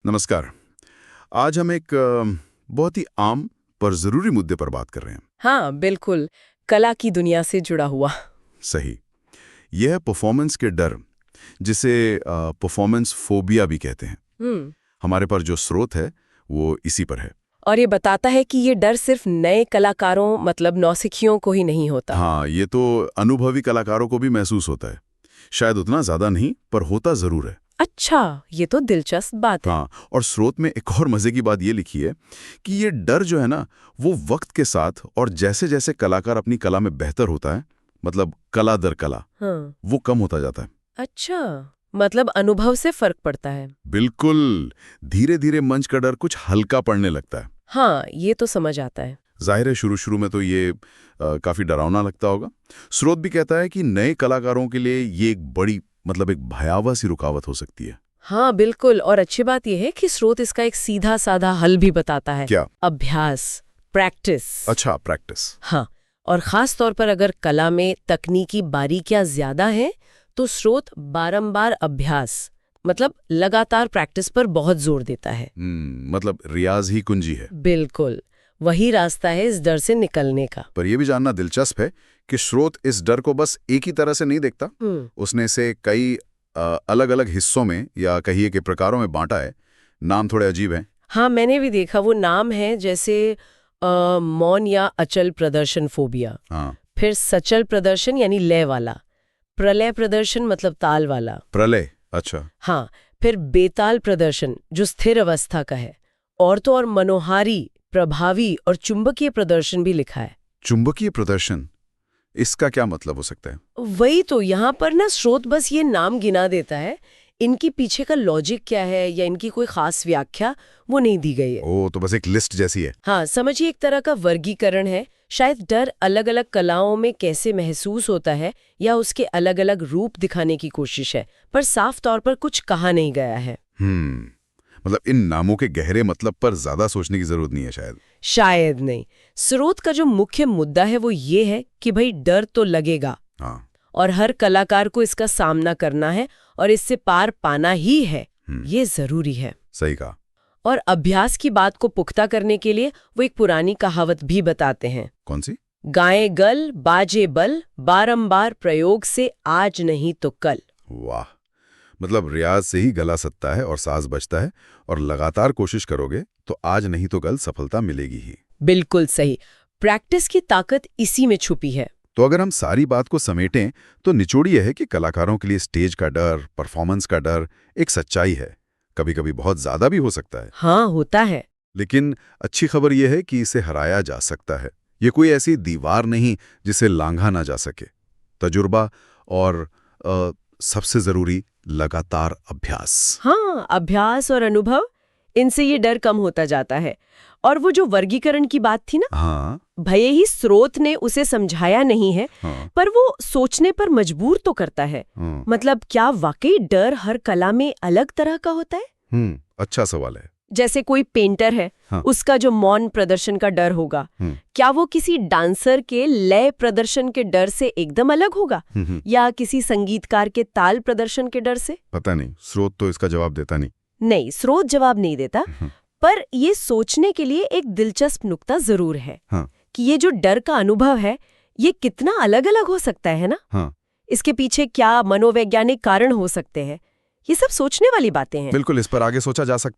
नमस्कार। आज हम एक बहुत ही आम पर ज़रूरी मुद्दे पर बात कर रहे हैं। हाँ, बिल्कुल। कला की दुनिया से जुड़ा हुआ। सही। यह है परफॉर्मेंस के डर, जिसे परफॉर्मेंस फोबिया भी कहते हैं। हम्म। हमारे पर जो स्रोत है वो इसी पर है। और ये बताता है कि ये डर सिर्फ नए कलाकारों मतलब नौसिखियों को ही नहीं होता। हाँ, ये तो अनुभवी कलाकारों को भी महसूस होता है। शायद उतना ज़्यादा नहीं, पर होता ज़रूर है। अच्छा, ये तो दिलचस्प बात है। हाँ, और स्रोत में एक और मज़े की बात ये लिखी है कि ये डर जो है ना, वो वक्त के साथ और जैसे जैसे कलाकार अपनी कला में बेहतर होता है, मतलब कला दर कला, हाँ। वो कम होता जाता है। अच्छा, मतलब अनुभव से फर्क पड़ता है। बिल्कुल। धीरे धीरे मंच का डर कुछ हल्का पड़ने लगता है। हाँ, ये तो समझ आता है। जाहिर है शुरू शुरू में तो ये काफी डरावना लगता होगा। स्रोत भी कहता है कि नए कलाकारों के लिए ये एक बड़ी मतलब एक भयावह सी रुकावट हो सकती है। हाँ, बिल्कुल। और अच्छी बात यह है कि स्रोत इसका एक सीधा साधा हल भी बताता है। क्या? अभ्यास, प्रैक्टिस। अच्छा, प्रैक्टिस। हाँ, और खास तौर पर अगर कला में तकनीकी बारीकियां ज्यादा हैं, तो स्रोत बारंबार अभ्यास मतलब लगातार प्रैक्टिस पर बहुत जोर देता है। मतलब रियाज ही कुंजी है। बिल्कुल, वही रास्ता है इस डर से निकलने का। पर यह भी जानना दिलचस्प है कि स्रोत इस डर को बस एक ही तरह से नहीं देखता। उसने इसे कई अलग अलग हिस्सों में या कहिए कि प्रकारों में बांटा है। नाम थोड़े अजीब हैं। हाँ, मैंने भी देखा। वो नाम है जैसे मौन या अचल प्रदर्शन फोबिया। हाँ। फिर सचल प्रदर्शन यानी लय वाला। प्रलय प्रदर्शन मतलब ताल वाला। प्रलय, अच्छा। हाँ, फिर बेताल प्रदर्शन जो स्थिर अवस्था का है। और तो और मनोहारी, प्रभावी और चुंबकीय प्रदर्शन भी लिखा है। चुंबकीय प्रदर्शन, इसका क्या मतलब हो सकता है? वही तो, यहाँ पर ना स्रोत बस ये नाम गिना देता है। इनकी पीछे का लॉजिक क्या है या इनकी कोई खास व्याख्या वो नहीं दी गई है। ओ, तो बस एक लिस्ट जैसी है। हाँ, समझिए एक तरह का वर्गीकरण है। शायद डर अलग अलग कलाओं में कैसे महसूस होता है या उसके अलग अलग रूप दिखाने की कोशिश है, पर साफ तौर पर कुछ कहा नहीं गया है। मतलब इन नामों के गहरे मतलब पर ज्यादा सोचने की जरूरत नहीं है शायद। शायद नहीं। स्रोत का जो मुख्य मुद्दा है वो ये है कि भाई डर तो लगेगा। हाँ। और हर कलाकार को इसका सामना करना है और इससे पार पाना ही है। ये जरूरी है। सही कहा। और अभ्यास की बात को पुख्ता करने के लिए वो एक पुरानी कहावत भी बताते हैं। कौन सी? गाएं गल बाजे बल, बारंबार प्रयोग से आज नहीं तो कल। वाह। मतलब रियाज से ही गला सत्ता है और साज बजता है, और लगातार कोशिश करोगे तो आज नहीं तो कल सफलता मिलेगी ही। बिल्कुल सही। प्रैक्टिस की ताकत इसी में छुपी है। तो अगर हम सारी बात को समेटें तो निचोड़ यह है कि कलाकारों के लिए स्टेज का डर, परफॉर्मेंस का डर एक सच्चाई है। कभी कभी बहुत ज्यादा भी हो सकता है। हाँ, होता है। लेकिन अच्छी खबर यह है कि इसे हराया जा सकता है। ये कोई ऐसी दीवार नहीं जिसे लांघा ना जा सके। तजुर्बा और सबसे जरूरी लगातार अभ्यास। हाँ, अभ्यास और अनुभव, इनसे ये डर कम होता जाता है। और वो जो वर्गीकरण की बात थी ना, हाँ। भले ही स्रोत ने उसे समझाया नहीं है, हाँ। पर वो सोचने पर मजबूर तो करता है। मतलब क्या वाकई डर हर कला में अलग तरह का होता है? अच्छा सवाल है। जैसे कोई पेंटर है, हाँ। उसका जो मौन प्रदर्शन का डर होगा, क्या वो किसी डांसर के लय प्रदर्शन के डर से एकदम अलग होगा? या किसी संगीतकार के ताल प्रदर्शन के डर से? पता नहीं, स्रोत तो इसका जवाब देता नहीं। नहीं, स्रोत जवाब नहीं देता। पर ये सोचने के लिए एक दिलचस्प नुक्ता जरूर है। हाँ। कि ये जो डर का अनुभव है, ये कितना अलग अलग हो सकता है ना? हाँ। इसके पीछे क्या मनोवैज्ञानिक कारण हो सकते हैं? ये सब सोचने वाली बातें हैं। बिल्कुल, इस पर आगे सोचा जा सकता है।